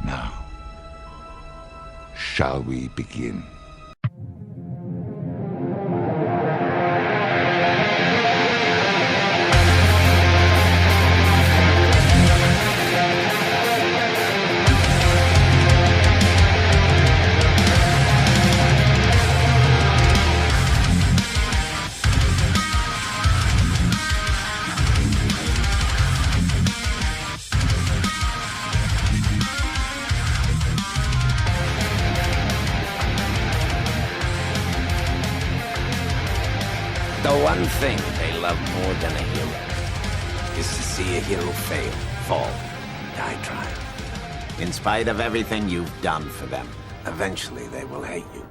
Now, shall we begin? The one thing they love more than a hero is to see a hero fail, fall, die trying. In spite of everything you've done for them, eventually they will hate you.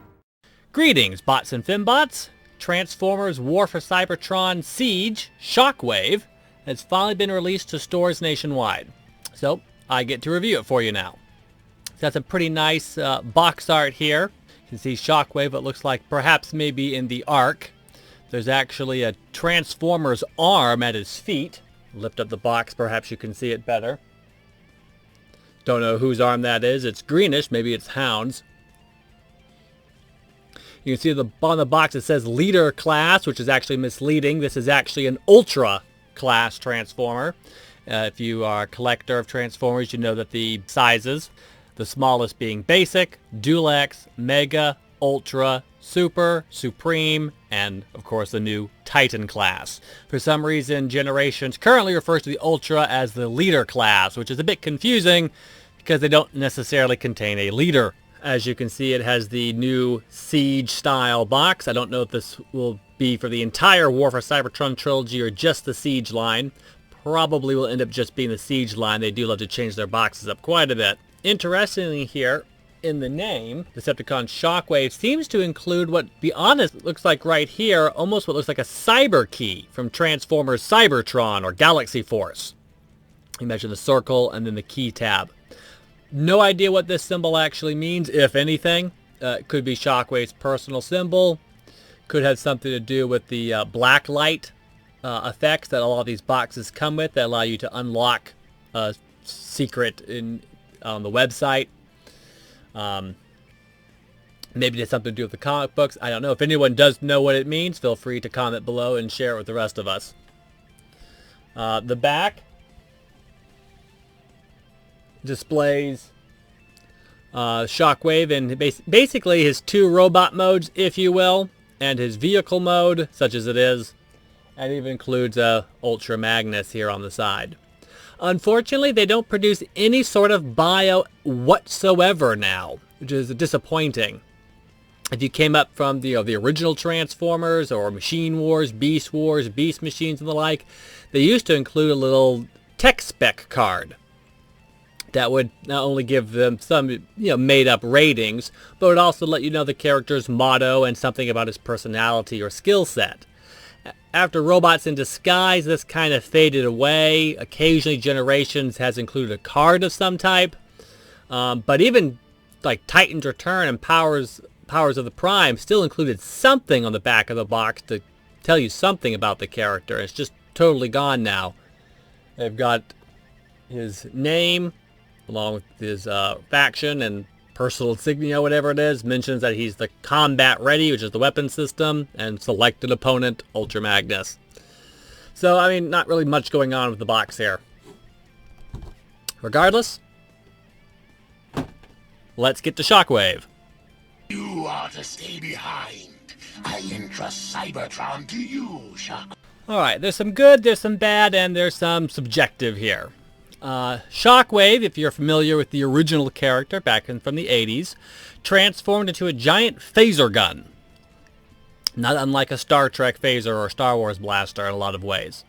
Greetings, bots and fembots. Transformers War for Cybertron Siege Shockwave has finally been released to stores nationwide. So I get to review it for you now. That's a pretty nice box art here. You can see Shockwave, it looks like perhaps maybe in the Ark. There's actually a Transformer's arm at his feet. Lift up the box, perhaps you can see it better. Don't know whose arm that is. It's greenish, maybe it's Hound's. You can see on the box it says Leader Class, which is actually misleading. This is actually an Ultra Class Transformer. If you are a collector of Transformers, you know that the sizes, the smallest being Basic, Deluxe, Mega, Ultra, Super, Supreme, and of course the new Titan class. For some reason, Generations currently refers to the Ultra as the Leader class, which is a bit confusing because they don't necessarily contain a leader. As you can see, it has the new Siege style box. I don't know if this will be for the entire War for Cybertron trilogy or just the Siege line. Probably will end up just being the Siege line. They do love to change their boxes up quite a bit. Interestingly here, in the name, Decepticon Shockwave seems to include what, to be honest, looks like right here, almost what looks like a cyber key from Transformers Cybertron or Galaxy Force. You mentioned the circle and then the key tab. No idea what this symbol actually means, if anything. It could be Shockwave's personal symbol. Could have something to do with the black light effects that a lot of these boxes come with that allow you to unlock a secret on the website. Maybe it has something to do with the comic books. I don't know. If anyone does know what it means, feel free to comment below and share it with the rest of us. The back displays Shockwave and basically his two robot modes, if you will, and his vehicle mode, such as it is, and it even includes a Ultra Magnus here on the side. Unfortunately, they don't produce any sort of bio whatsoever now, which is disappointing. If you came up from the original Transformers or Machine Wars, Beast Machines, and the like, they used to include a little tech spec card that would not only give them some made-up ratings, but would also let you know the character's motto and something about his personality or skill set. After Robots in Disguise, this kind of faded away. Occasionally, Generations has included a card of some type. But even like Titan's Return and Powers of the Prime still included something on the back of the box to tell you something about the character. It's just totally gone now. They've got his name, along with his faction and personal insignia, whatever it is, mentions that he's the combat ready, which is the weapon system, and selected opponent, Ultra Magnus. So, I mean, not really much going on with the box here. Regardless, let's get to Shockwave. You are to stay behind. I entrust Cybertron to you, Shockwave. Alright, there's some good, there's some bad, and there's some subjective here. Shockwave, if you're familiar with the original character back from the 80s, transformed into a giant phaser gun. Not unlike a Star Trek phaser or Star Wars blaster in a lot of ways.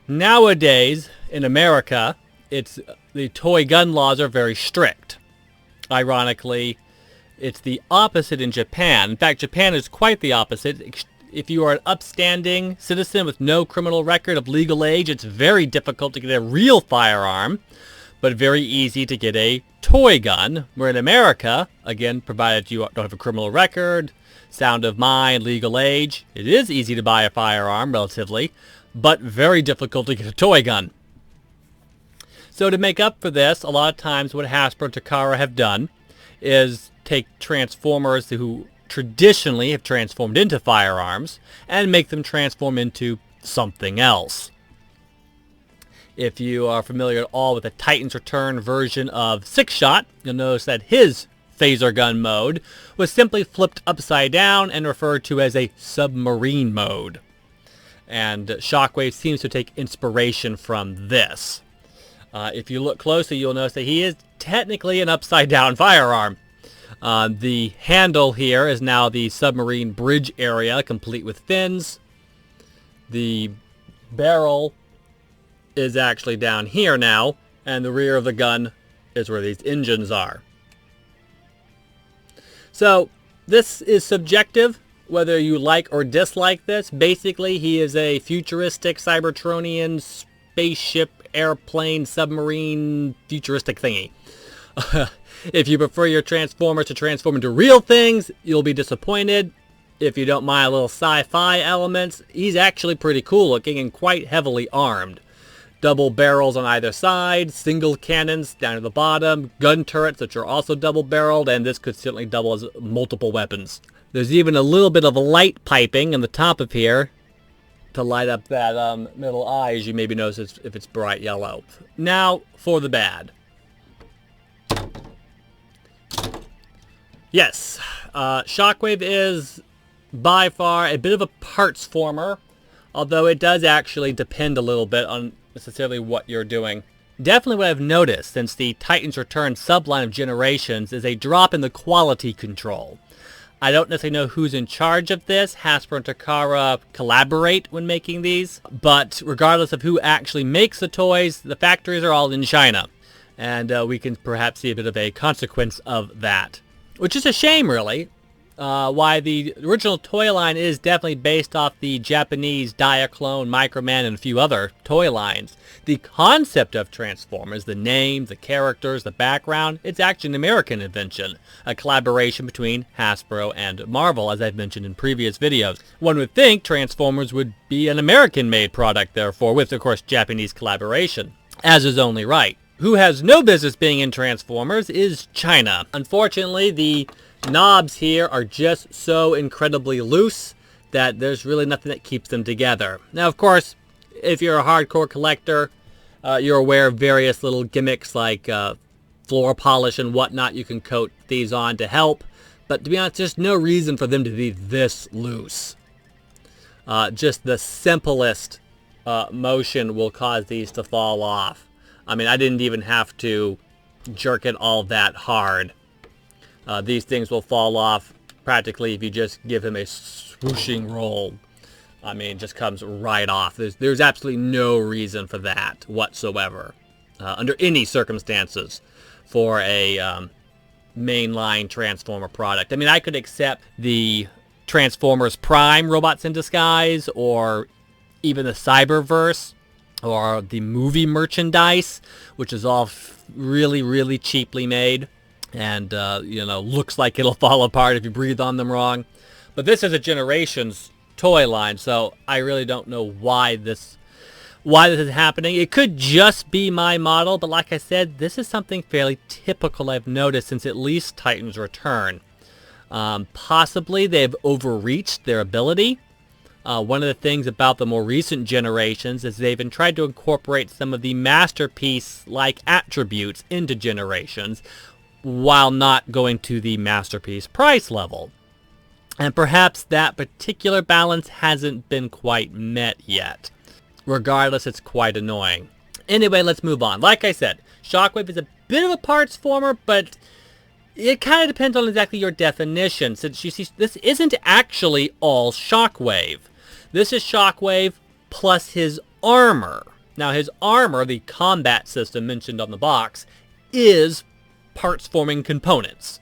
Nowadays, in America, the toy gun laws are very strict. Ironically, it's the opposite in Japan. In fact, Japan is quite the opposite. If you are an upstanding citizen with no criminal record of legal age, it's very difficult to get a real firearm, but very easy to get a toy gun. Where in America, again, provided you don't have a criminal record, sound of mind, legal age, it is easy to buy a firearm, relatively, but very difficult to get a toy gun. So to make up for this, a lot of times what Hasbro and Takara have done is take Transformers who traditionally have transformed into firearms and make them transform into something else. If you are familiar at all with the Titans Return version of Six-Shot, you'll notice that his phaser gun mode was simply flipped upside down and referred to as a submarine mode. And Shockwave seems to take inspiration from this. If you look closely, you'll notice that he is technically an upside-down firearm. The handle here is now the submarine bridge area, complete with fins. The barrel is actually down here now, and the rear of the gun is where these engines are. So, this is subjective, whether you like or dislike this. Basically, he is a futuristic Cybertronian spaceship, airplane, submarine, futuristic thingy. If you prefer your Transformers to transform into real things, you'll be disappointed. If you don't mind a little sci-fi elements, he's actually pretty cool looking and quite heavily armed. Double barrels on either side, single cannons down at the bottom, gun turrets which are also double barreled, and this could certainly double as multiple weapons. There's even a little bit of light piping in the top of here to light up that middle eye, as you maybe notice if it's bright yellow. Now for the bad. Yes, Shockwave is by far a bit of a parts former, although it does actually depend a little bit on necessarily what you're doing. Definitely what I've noticed since the Titans Return subline of Generations is a drop in the quality control. I don't necessarily know who's in charge of this. Hasbro and Takara collaborate when making these, but regardless of who actually makes the toys, the factories are all in China, and we can perhaps see a bit of a consequence of that. Which is a shame, really. Why the original toy line is definitely based off the Japanese Diaclone, Microman, and a few other toy lines. The concept of Transformers, the name, the characters, the background, it's actually an American invention. A collaboration between Hasbro and Marvel, as I've mentioned in previous videos. One would think Transformers would be an American-made product, therefore, with, of course, Japanese collaboration, as is only right. Who has no business being in Transformers is China. Unfortunately, the knobs here are just so incredibly loose that there's really nothing that keeps them together. Now, of course, if you're a hardcore collector, you're aware of various little gimmicks like floor polish and whatnot you can coat these on to help. But to be honest, there's no reason for them to be this loose. Just the simplest motion will cause these to fall off. I mean, I didn't even have to jerk it all that hard. These things will fall off practically if you just give him a swooshing roll. I mean, it just comes right off. There's absolutely no reason for that whatsoever, under any circumstances, for a mainline Transformer product. I mean, I could accept the Transformers Prime Robots in Disguise, or even the Cyberverse, or the movie merchandise, which is all really, really cheaply made, and looks like it'll fall apart if you breathe on them wrong. But this is a Generations toy line, so I really don't know why this is happening. It could just be my model, but like I said, this is something fairly typical I've noticed since at least Titans Return. Possibly they've overreached their ability. One of the things about the more recent generations is they've been tried to incorporate some of the masterpiece-like attributes into Generations while not going to the masterpiece price level. And perhaps that particular balance hasn't been quite met yet. Regardless, it's quite annoying. Anyway, let's move on. Like I said, Shockwave is a bit of a parts former, but it kind of depends on exactly your definition, since you see this isn't actually all Shockwave. This is Shockwave plus his armor. Now his armor, the combat system mentioned on the box, is parts forming components.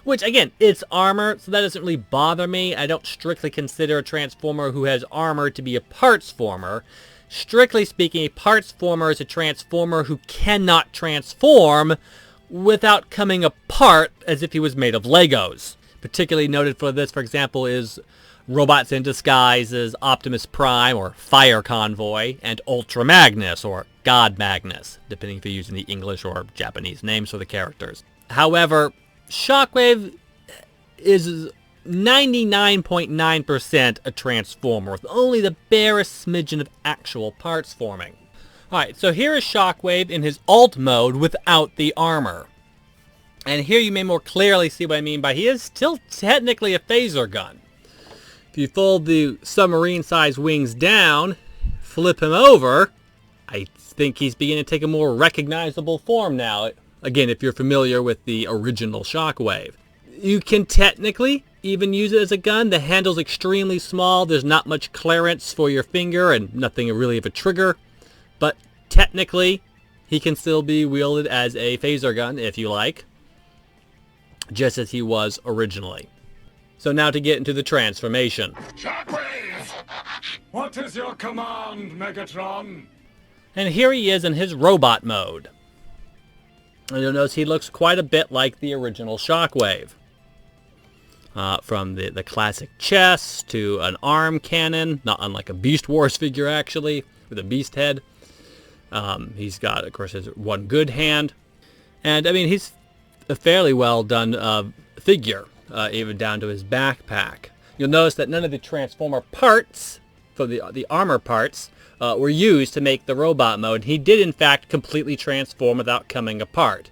Which, again, it's armor, so that doesn't really bother me. I don't strictly consider a Transformer who has armor to be a parts former. Strictly speaking, a parts former is a Transformer who cannot transform without coming apart as if he was made of Legos. Particularly noted for this, for example, is Robots in Disguise's Optimus Prime, or Fire Convoy, and Ultra Magnus, or God Magnus, depending if you're using the English or Japanese names for the characters. However, Shockwave is 99.9% a transformer with only the barest smidgen of actual parts forming. Alright, so here is Shockwave in his alt mode without the armor. And here you may more clearly see what I mean by he is still technically a phaser gun. If you fold the submarine-sized wings down, flip him over, I think he's beginning to take a more recognizable form now. Again, if you're familiar with the original Shockwave. You can technically even use it as a gun. The handle's extremely small. There's not much clearance for your finger and nothing really of a trigger. But technically, he can still be wielded as a phaser gun, if you like. Just as he was originally. So now to get into the transformation. Shockwave! What is your command, Megatron? And here he is in his robot mode. And you'll notice he looks quite a bit like the original Shockwave. From the classic chest to an arm cannon, not unlike a Beast Wars figure actually, with a beast head. He's got, of course, his one good hand. And, I mean, he's a fairly well done figure, even down to his backpack. You'll notice that none of the Transformer parts, for the armor parts, were used to make the robot mode. He did, in fact, completely transform without coming apart.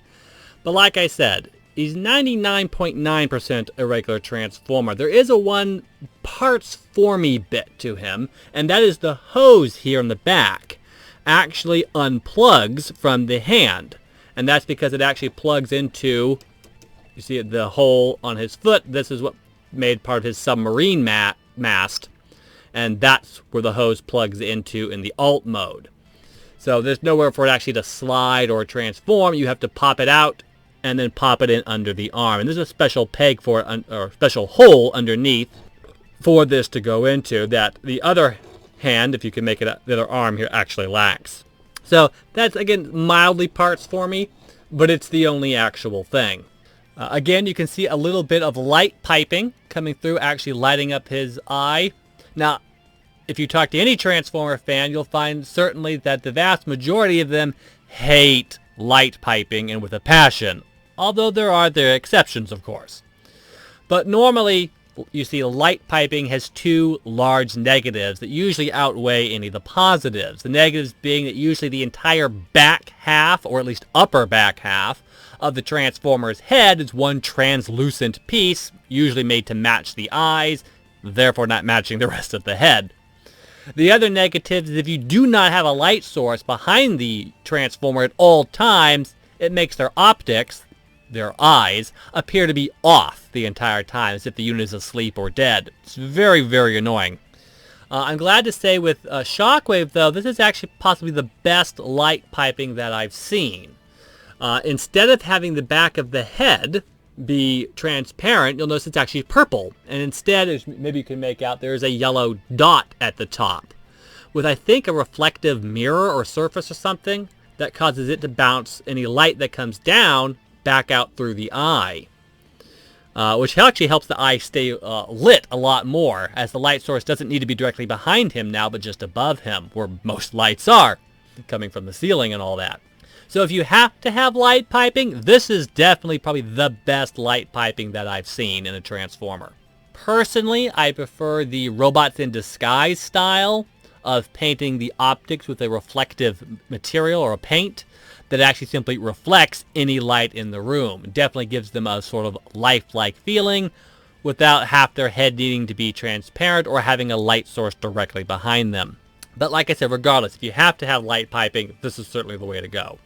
But like I said, he's 99.9% a regular Transformer. There is a one parts formy bit to him, and that is the hose here in the back actually unplugs from the hand. And that's because it actually plugs into, you see the hole on his foot. This is what made part of his submarine mast. And that's where the hose plugs into in the alt mode. So there's nowhere for it actually to slide or transform. You have to pop it out and then pop it in under the arm. And there's a special peg for it, or special hole underneath for this to go into that the other hand, if you can make it the other arm here, actually lacks. So that's, again, mildly parts for me, but it's the only actual thing. Again, you can see a little bit of light piping coming through, actually lighting up his eye. Now, if you talk to any Transformer fan, you'll find certainly that the vast majority of them hate light piping, and with a passion. Although there are their exceptions, of course. But normally, you see light piping has two large negatives that usually outweigh any of the positives. The negatives being that usually the entire back half, or at least upper back half, of the Transformer's head is one translucent piece, usually made to match the eyes, therefore not matching the rest of the head. The other negative is if you do not have a light source behind the Transformer at all times, it makes their optics, their eyes, appear to be off the entire time, as if the unit is asleep or dead. It's very, very annoying. I'm glad to say with Shockwave, though, this is actually possibly the best light piping that I've seen. Instead of having the back of the head be transparent, you'll notice it's actually purple. And instead, as maybe you can make out, there's a yellow dot at the top with, I think, a reflective mirror or surface or something that causes it to bounce any light that comes down back out through the eye. Which actually helps the eye stay lit a lot more, as the light source doesn't need to be directly behind him now, but just above him, where most lights are, coming from the ceiling and all that. So if you have to have light piping, this is definitely probably the best light piping that I've seen in a Transformer. Personally, I prefer the Robots in Disguise style of painting the optics with a reflective material or a paint that actually simply reflects any light in the room. It definitely gives them a sort of lifelike feeling without half their head needing to be transparent or having a light source directly behind them. But like I said, regardless, if you have to have light piping, this is certainly the way to go.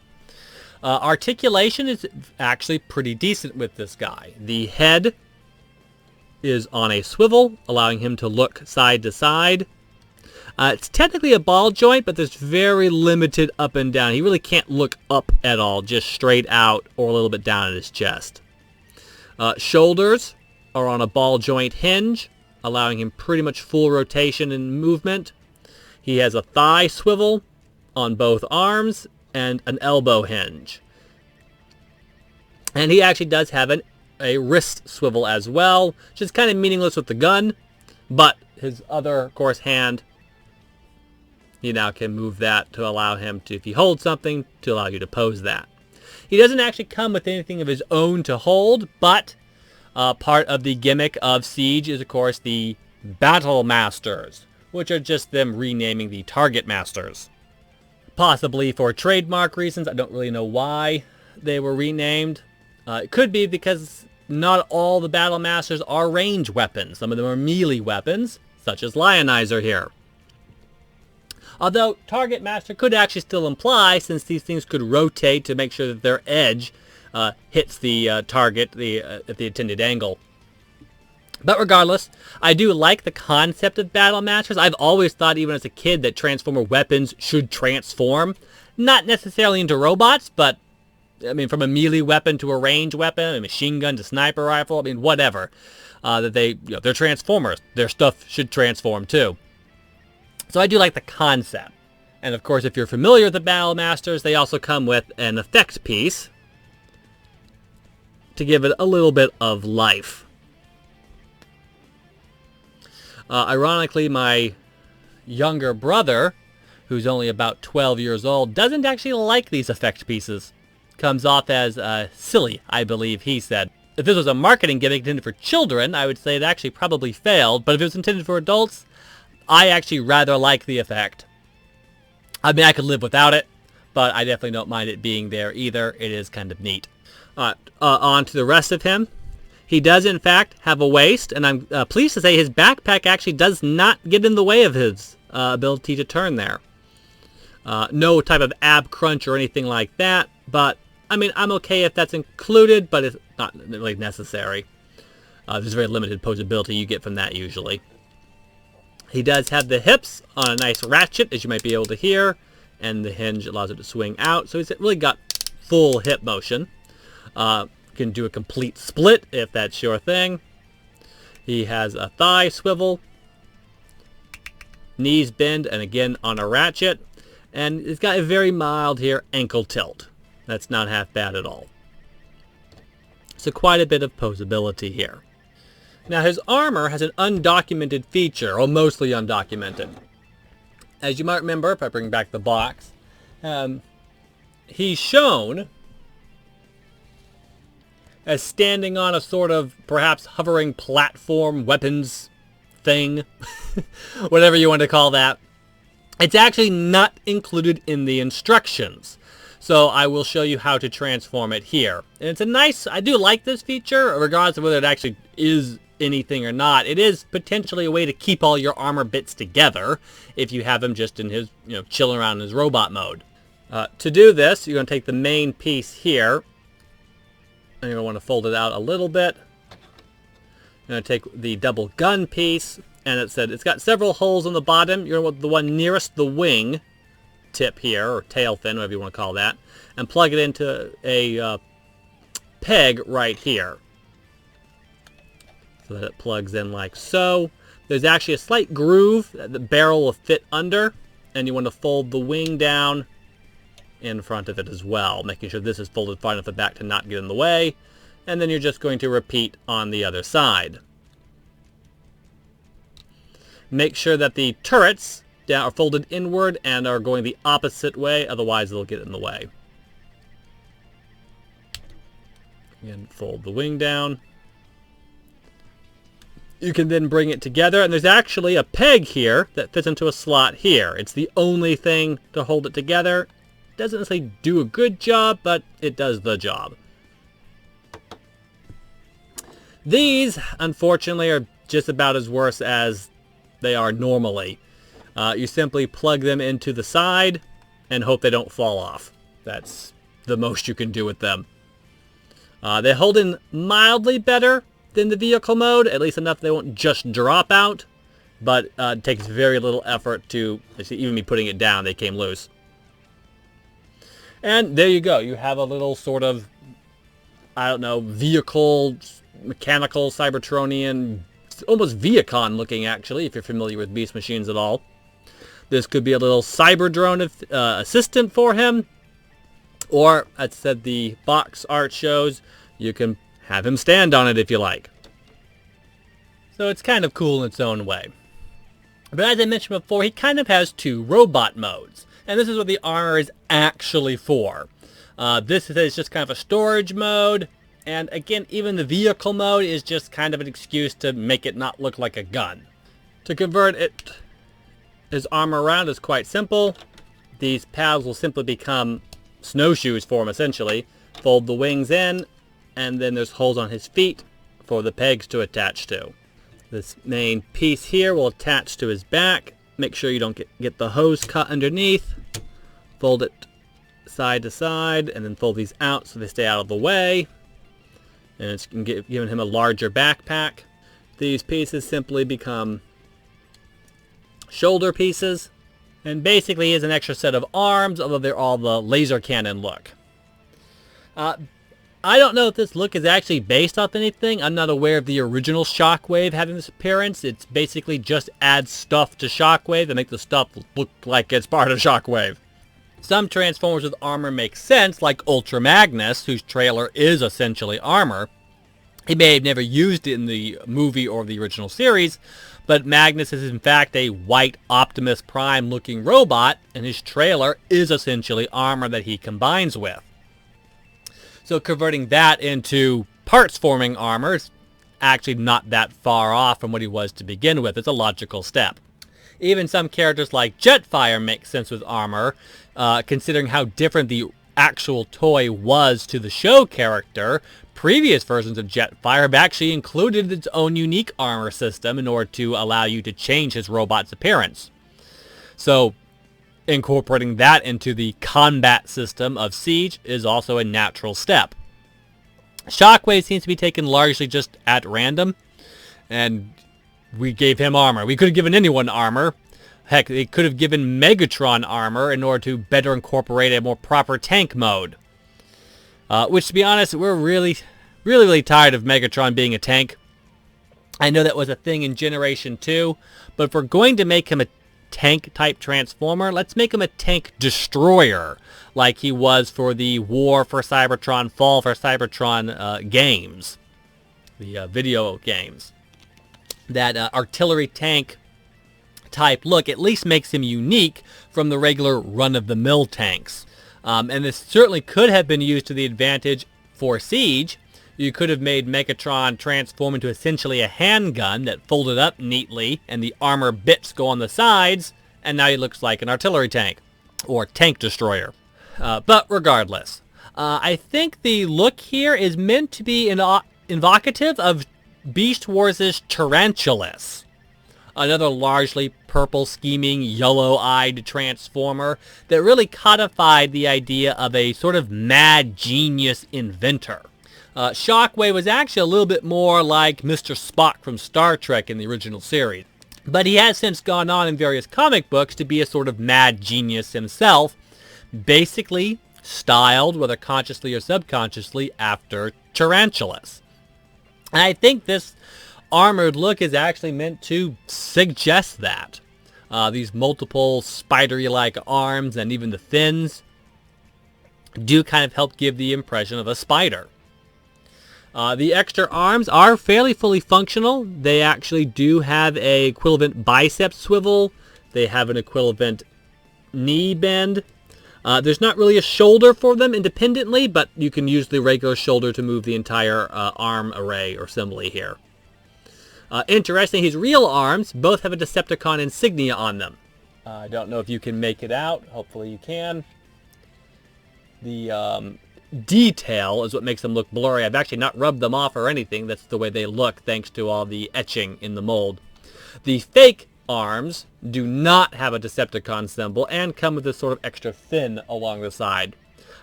Articulation is actually pretty decent with this guy. The head is on a swivel, allowing him to look side to side. It's technically a ball joint, but there's very limited up and down. He really can't look up at all, just straight out or a little bit down at his chest. Shoulders are on a ball joint hinge, allowing him pretty much full rotation and movement. He has a thigh swivel on both arms and an elbow hinge. And he actually does have a wrist swivel as well, which is kind of meaningless with the gun, but his other, of course, hand You now can move that to allow him to, if you hold something, to allow you to pose that. He doesn't actually come with anything of his own to hold, but part of the gimmick of Siege is, of course, the Battle Masters, which are just them renaming the Target Masters. Possibly for trademark reasons. I don't really know why they were renamed. It could be because not all the Battle Masters are range weapons. Some of them are melee weapons, such as Lionizer here. Although Target Master could actually still imply, since these things could rotate to make sure that their edge hits the target at the intended angle. But regardless, I do like the concept of Battle Masters. I've always thought, even as a kid, that Transformer weapons should transform. Not necessarily into robots, but, I mean, from a melee weapon to a range weapon, a machine gun to sniper rifle, I mean, whatever. That they're Transformers. Their stuff should transform, too. So I do like the concept. And, of course, if you're familiar with the Battle Masters, they also come with an effect piece to give it a little bit of life. Ironically, my younger brother, who's only about 12 years old, doesn't actually like these effect pieces. Comes off as silly, I believe he said. If this was a marketing gimmick intended for children, I would say it actually probably failed. But if it was intended for adults, I actually rather like the effect. I mean, I could live without it, but I definitely don't mind it being there either. It is kind of neat. On to the rest of him. He does, in fact, have a waist, and I'm pleased to say his backpack actually does not get in the way of his ability to turn there. No type of ab crunch or anything like that, but, I mean, I'm okay if that's included, but it's not really necessary. There's very limited posability you get from that, usually. He does have the hips on a nice ratchet, as you might be able to hear, and the hinge allows it to swing out, so he's really got full hip motion. Can do a complete split if that's your thing. He has a thigh swivel, knees bend, and again on a ratchet. And it's got a very mild here ankle tilt. That's not half bad at all. So quite a bit of posability here. Now his armor has an undocumented feature, or mostly undocumented. As you might remember, if I bring back the box, he's shown as standing on a sort of perhaps hovering platform weapons thing, whatever you want to call that. It's actually not included in the instructions. So I will show you how to transform it here. And it's a nice, I do like this feature, regardless of whether it actually is anything or not. It is potentially a way to keep all your armor bits together if you have him just in his, chilling around in his robot mode. To do this, you're going to take the main piece here, and you're going to want to fold it out a little bit. You're going to take the double gun piece, and it's got several holes on the bottom. You're going to want the one nearest the wing tip here, or tail fin, whatever you want to call that, and plug it into a peg right here, so that it plugs in like so. There's actually a slight groove that the barrel will fit under, and you want to fold the wing down in front of it as well, making sure this is folded far enough at the back to not get in the way, and then you're just going to repeat on the other side. Make sure that the turrets are folded inward and are going the opposite way, otherwise they'll get in the way. Again, fold the wing down. You can then bring it together, and there's actually a peg here that fits into a slot here. It's the only thing to hold it together. Doesn't necessarily do a good job, but it does the job. These, unfortunately, are just about as worse as they are normally. You simply plug them into the side and hope they don't fall off. That's the most you can do with them. They hold in mildly better than the vehicle mode, at least enough they won't just drop out, but it takes very little effort to, even me putting it down, they came loose. And there you go. You have a little sort of, I don't know, vehicle, mechanical, Cybertronian, almost Viacon looking actually, if you're familiar with Beast Machines at all. This could be a little Cyberdrone assistant for him. Or, as said the box art shows, you can have him stand on it if you like. So it's kind of cool in its own way. But as I mentioned before, he kind of has two robot modes. And this is what the armor is actually for. This is just kind of a storage mode. And again, even the vehicle mode is just kind of an excuse to make it not look like a gun. To convert his armor around is quite simple. These pads will simply become snowshoes for him, essentially. Fold the wings in, and then there's holes on his feet for the pegs to attach to. This main piece here will attach to his back. Make sure you don't get the hose cut underneath. Fold it side to side, and then fold these out so they stay out of the way. And it's giving him a larger backpack. These pieces simply become shoulder pieces. And basically he has an extra set of arms, although they're all the laser cannon look. I don't know if this look is actually based off anything. I'm not aware of the original Shockwave having this appearance. It's basically just add stuff to Shockwave and make the stuff look like it's part of Shockwave. Some Transformers with armor make sense, like Ultra Magnus, whose trailer is essentially armor. He may have never used it in the movie or the original series, but Magnus is in fact a white Optimus Prime looking robot, and his trailer is essentially armor that he combines with. So converting that into parts forming armor is actually not that far off from what he was to begin with. It's a logical step. Even some characters like Jetfire make sense with armor, considering how different the actual toy was to the show character. Previous versions of Jetfire have actually included its own unique armor system in order to allow you to change his robot's appearance. So incorporating that into the combat system of Siege is also a natural step. Shockwave seems to be taken largely just at random, and we gave him armor. We could have given anyone armor. Heck, they could have given Megatron armor in order to better incorporate a more proper tank mode. Which, to be honest, we're really tired of Megatron being a tank. I know that was a thing in Generation 2, but if we're going to make him a tank-type Transformer, let's make him a tank destroyer, like he was for the War for Cybertron, Fall for Cybertron games, the video games. That artillery tank type look at least makes him unique from the regular run-of-the-mill tanks. And this certainly could have been used to the advantage for Siege. You could have made Megatron transform into essentially a handgun that folded up neatly, and the armor bits go on the sides, and now he looks like an artillery tank, or tank destroyer. But regardless, I think the look here is meant to be evocative of Beast Wars' Tarantulas, another largely purple, scheming, yellow-eyed Transformer that really codified the idea of a sort of mad genius inventor. Shockwave was actually a little bit more like Mr. Spock from Star Trek in the original series. But he has since gone on in various comic books to be a sort of mad genius himself, basically styled, whether consciously or subconsciously, after tarantulas. And I think this armored look is actually meant to suggest that. These multiple spidery-like arms and even the fins do kind of help give the impression of a spider. The extra arms are fairly fully functional. They actually do have a equivalent bicep swivel. They have an equivalent knee bend. There's not really a shoulder for them independently, but you can use the regular shoulder to move the entire arm array or assembly here. Interesting, his real arms both have a Decepticon insignia on them. I don't know if you can make it out. Hopefully you can. The detail is what makes them look blurry. I've actually not rubbed them off or anything. That's the way they look thanks to all the etching in the mold. The fake arms do not have a Decepticon symbol and come with this sort of extra fin along the side.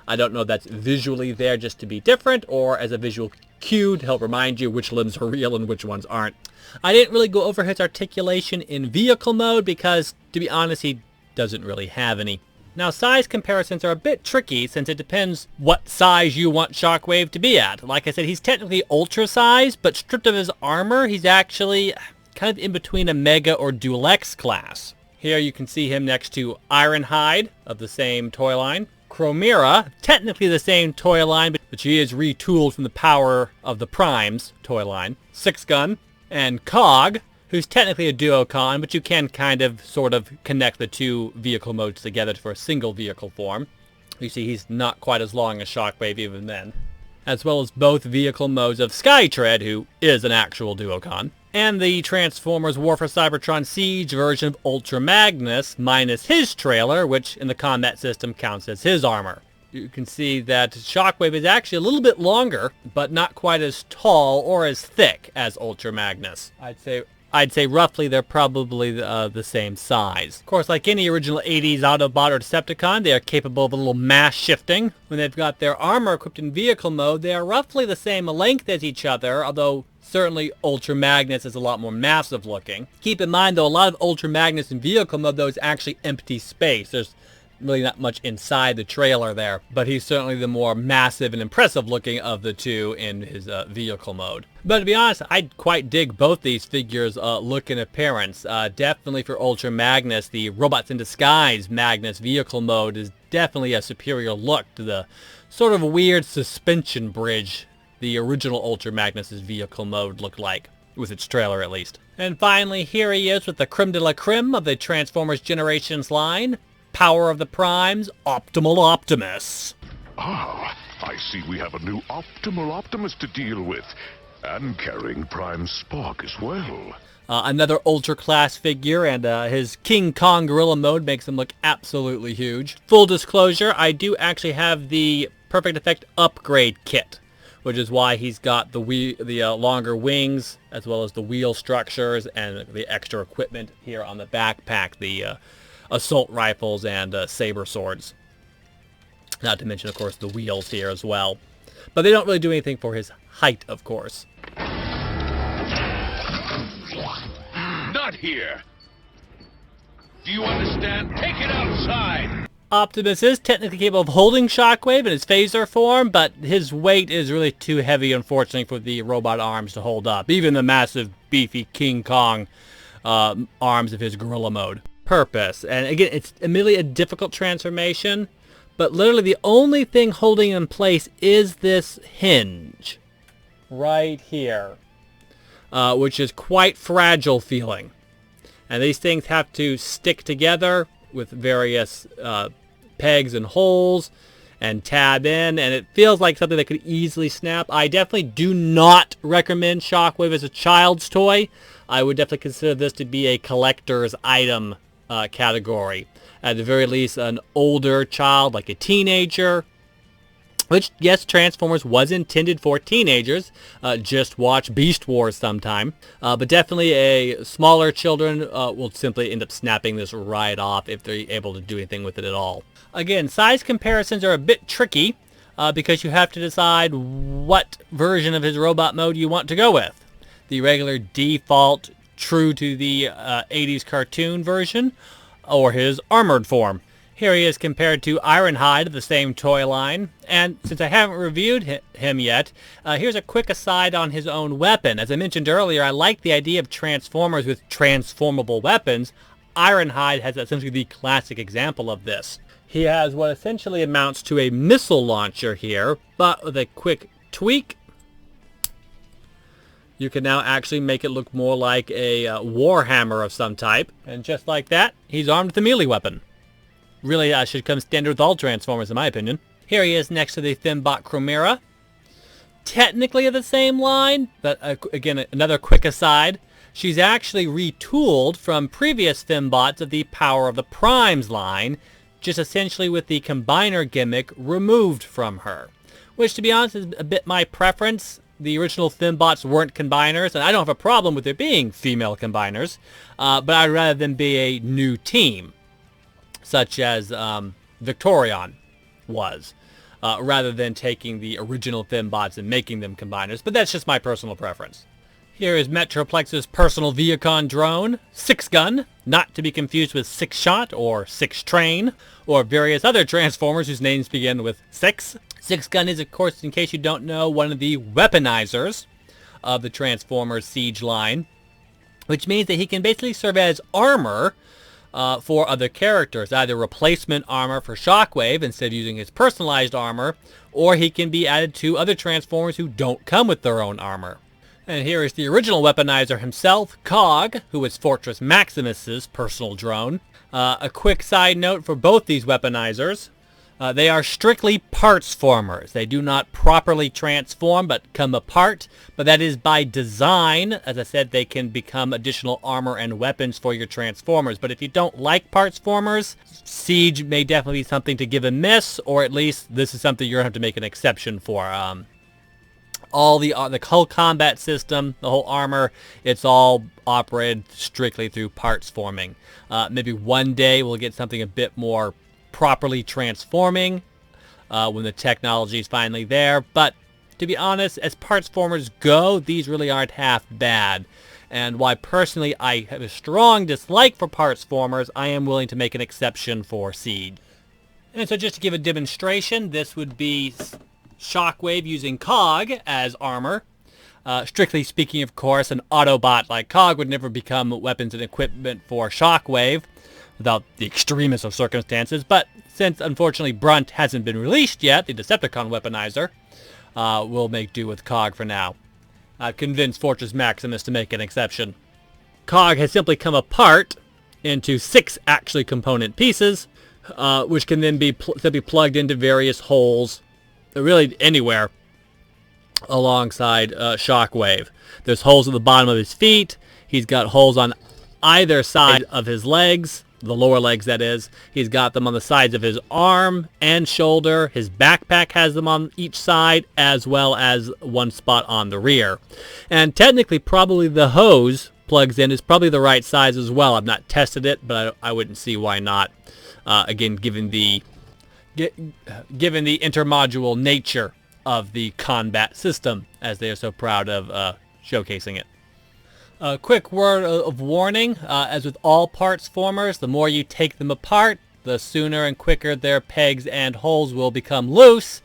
I don't know if that's visually there just to be different or as a visual cue to help remind you which limbs are real and which ones aren't. I didn't really go over his articulation in vehicle mode because, to be honest, he doesn't really have any. Now, size comparisons are a bit tricky since it depends what size you want Shockwave to be at. Like I said, he's technically ultra size, but stripped of his armor, he's actually kind of in between a Mega or Dual X class. Here you can see him next to Ironhide of the same toy line. Chromera, technically the same toy line, but she is retooled from the Power of the Primes toy line. Six Gun and Cog, who's technically a duocon, but you can kind of sort of connect the two vehicle modes together for a single vehicle form. You see he's not quite as long as Shockwave even then. As well as both vehicle modes of Skytread, who is an actual duocon, and the Transformers War for Cybertron Siege version of Ultra Magnus, minus his trailer, which in the combat system counts as his armor. You can see that Shockwave is actually a little bit longer, but not quite as tall or as thick as Ultra Magnus. I'd say roughly they're probably the same size. Of course, like any original 80s Autobot or Decepticon, they are capable of a little mass shifting. When they've got their armor equipped in vehicle mode, they are roughly the same length as each other, although certainly Ultra Magnus is a lot more massive looking. Keep in mind, though, a lot of Ultra Magnus in vehicle mode, though, is actually empty space. There's really not much inside the trailer there, but he's certainly the more massive and impressive looking of the two in his vehicle mode. But to be honest, I quite dig both these figures' look and appearance. Definitely for Ultra Magnus, the Robots in Disguise Magnus vehicle mode is definitely a superior look to the sort of weird suspension bridge the original Ultra Magnus's vehicle mode looked like, with its trailer at least. And finally, here he is with the creme de la creme of the Transformers Generations line, Power of the Primes, Optimal Optimus. Ah, I see we have a new Optimal Optimus to deal with, and carrying Prime Spark as well. Another Ultra Class figure, and his King Kong Gorilla mode makes him look absolutely huge. Full disclosure, I do actually have the Perfect Effect upgrade kit, which is why he's got the longer wings, as well as the wheel structures, and the extra equipment here on the backpack, the assault rifles and saber swords. Not to mention, of course, the wheels here as well. But they don't really do anything for his height, of course. Not here! Do you understand? Take it outside! Optimus is technically capable of holding Shockwave in his phaser form, but his weight is really too heavy, unfortunately, for the robot arms to hold up. Even the massive, beefy King Kong arms of his gorilla mode. Purpose. And again, it's admittedly a difficult transformation, but literally the only thing holding him in place is this hinge. Right here. Which is quite fragile feeling. And these things have to stick together with various pegs and holes and tab in, and it feels like something that could easily snap. I definitely do not recommend Shockwave as a child's toy. I would definitely consider this to be a collector's item category. At the very least, an older child, like a teenager, which, yes, Transformers was intended for teenagers. Just watch Beast Wars sometime. But definitely a smaller children will simply end up snapping this right off if they're able to do anything with it at all. Again, size comparisons are a bit tricky because you have to decide what version of his robot mode you want to go with. The regular default, true to the 80s cartoon version, or his armored form. Here he is compared to Ironhide of the same toy line, and since I haven't reviewed him yet, here's a quick aside on his own weapon. As I mentioned earlier, I like the idea of Transformers with transformable weapons. Ironhide has essentially the classic example of this. He has what essentially amounts to a missile launcher here, but with a quick tweak, you can now actually make it look more like a warhammer of some type. And just like that, he's armed with a melee weapon. Really should come standard with all Transformers, in my opinion. Here he is next to the C.O.M.B.A.T Chimera. Technically of the same line, but again, another quick aside. She's actually retooled from previous C.O.M.B.A.Ts of the Power of the Primes line, just essentially with the combiner gimmick removed from her. Which, to be honest, is a bit my preference. The original C.O.M.B.A.Ts weren't combiners, and I don't have a problem with there being female combiners, but I'd rather them be a new team, such as Victorion was, rather than taking the original C.O.M.B.A.Ts and making them combiners, but that's just my personal preference. Here is Metroplex's personal Viacon drone, 6-gun, not to be confused with 6-Shot or 6-Train, or various other Transformers whose names begin with 6. 6-Gun is, of course, in case you don't know, one of the weaponizers of the Transformers Siege line, which means that he can basically serve as armor for other characters, either replacement armor for Shockwave instead of using his personalized armor, or he can be added to other Transformers who don't come with their own armor. And here is the original weaponizer himself, Cog, who is Fortress Maximus's personal drone. A quick side note for both these weaponizers. They are strictly parts formers. They do not properly transform but come apart, but that is by design. As I said, they can become additional armor and weapons for your transformers. But if you don't like parts formers, Siege may definitely be something to give a miss, or at least this is something you're going to have to make an exception for. All the whole combat system, the whole armor, it's all operated strictly through parts forming. Maybe one day we'll get something a bit more properly transforming when the technology is finally there. But to be honest, as parts formers go, these really aren't half bad. And why personally I have a strong dislike for parts formers, I am willing to make an exception for Siege. And so just to give a demonstration, this would be Shockwave using Cog as armor. Strictly speaking, of course, an Autobot like Cog would never become weapons and equipment for Shockwave without the extremest of circumstances. But since, unfortunately, Brunt hasn't been released yet, the Decepticon weaponizer, we'll make do with Cog for now. I've convinced Fortress Maximus to make an exception. Cog has simply come apart into 6 actually component pieces, which can then be simply plugged into various holes really anywhere alongside Shockwave. There's holes at the bottom of his feet. He's got holes on either side of his legs, the lower legs that is. He's got them on the sides of his arm and shoulder. His backpack has them on each side, as well as one spot on the rear. And technically, probably the hose plugs in is probably the right size as well. I've not tested it, but I wouldn't see why not. Again, given the intermodule nature of the combat system, as they are so proud of showcasing it. A quick word of warning, as with all parts formers, the more you take them apart, the sooner and quicker their pegs and holes will become loose.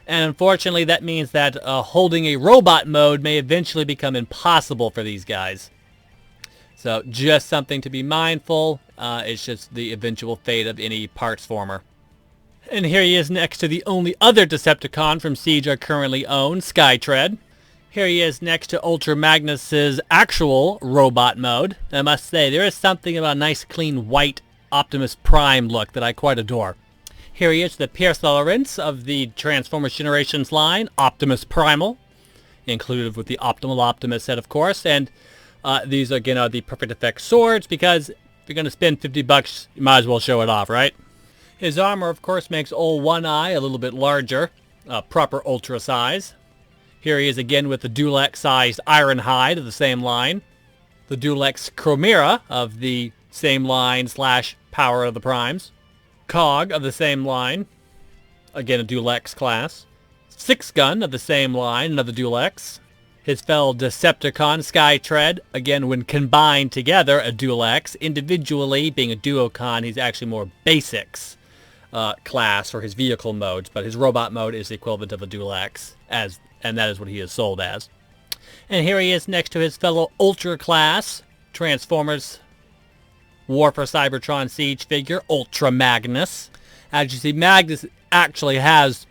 And unfortunately, that means that holding a robot mode may eventually become impossible for these guys. So just something to be mindful. It's just the eventual fate of any parts former. And here he is next to the only other Decepticon from Siege I currently own, Skytread. Here he is next to Ultra Magnus's actual robot mode. I must say, there is something about a nice clean white Optimus Prime look that I quite adore. Here he is, the Pierce Lawrence of the Transformers Generations line, Optimus Primal, included with the Optimal Optimus set, of course. And these, again, are the Perfect Effect swords, because if you're going to spend $50, you might as well show it off, right? His armor, of course, makes old One Eye a little bit larger, proper ultra size. Here he is again with the Dulex-sized Ironhide of the same line. The Dulex Chromera of the same line / Power of the Primes. Cog of the same line. Again, a Dulex class. Six Gun of the same line, another Dulex. His fellow Decepticon Skytread, again when combined together, a Dulex. Individually, being a Duocon, he's actually more basics class for his vehicle modes, but his robot mode is the equivalent of a Dulex, and that is what he is sold as. And here he is next to his fellow Ultra class Transformers War for Cybertron Siege figure, Ultra Magnus. As you see, Magnus actually has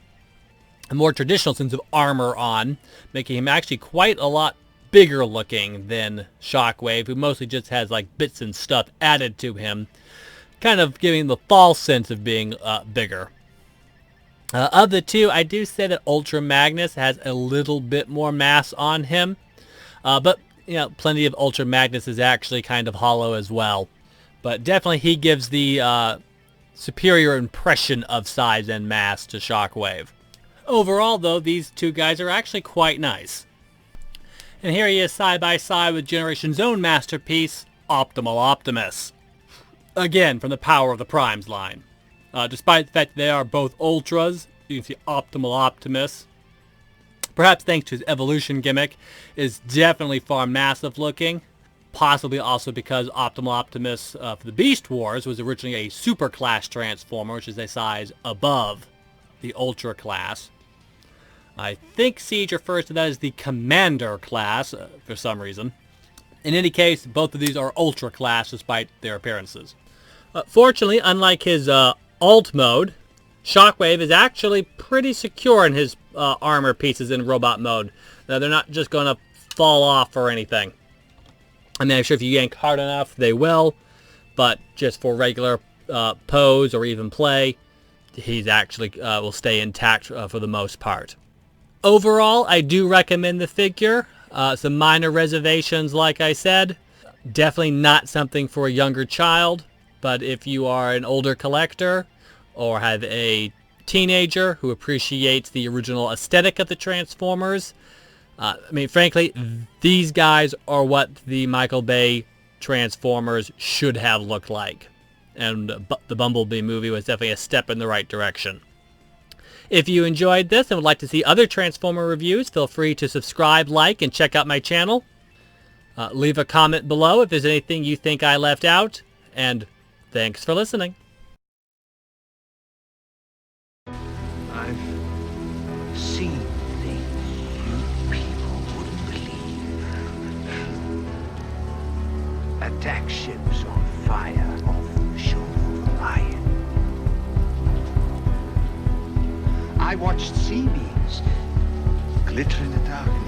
a more traditional sense of armor on, making him actually quite a lot bigger looking than Shockwave, who mostly just has like bits and stuff added to him, kind of giving the false sense of being bigger. Of the two, I do say that Ultra Magnus has a little bit more mass on him, but you know, plenty of Ultra Magnus is actually kind of hollow as well. But definitely he gives the superior impression of size and mass to Shockwave. Overall, though, these two guys are actually quite nice. And here he is side by side with Generation's own masterpiece, Optimal Optimus. Again, from the Power of the Primes line. Despite the fact that they are both Ultras, you can see Optimal Optimus, perhaps thanks to his evolution gimmick, is definitely far massive looking. Possibly also because Optimal Optimus for the Beast Wars was originally a super class transformer, which is a size above the Ultra class. I think Siege refers to that as the Commander class for some reason. In any case, both of these are Ultra class despite their appearances. Fortunately, unlike his alt mode, Shockwave is actually pretty secure in his armor pieces in robot mode. Now, they're not just going to fall off or anything. I mean, I'm sure if you yank hard enough, they will, but just for regular pose or even play, he's actually will stay intact for the most part. Overall, I do recommend the figure. Some minor reservations, like I said. Definitely not something for a younger child, but if you are an older collector or have a teenager who appreciates the original aesthetic of the Transformers, I mean, frankly, these guys are what the Michael Bay Transformers should have looked like. And the Bumblebee movie was definitely a step in the right direction. If you enjoyed this and would like to see other Transformer reviews, feel free to subscribe, like, and check out my channel. Leave a comment below if there's anything you think I left out, and thanks for listening. I've seen things you people wouldn't believe. Attack ships on fire off the shore of Orion. I watched sea beams glitter in the darkness.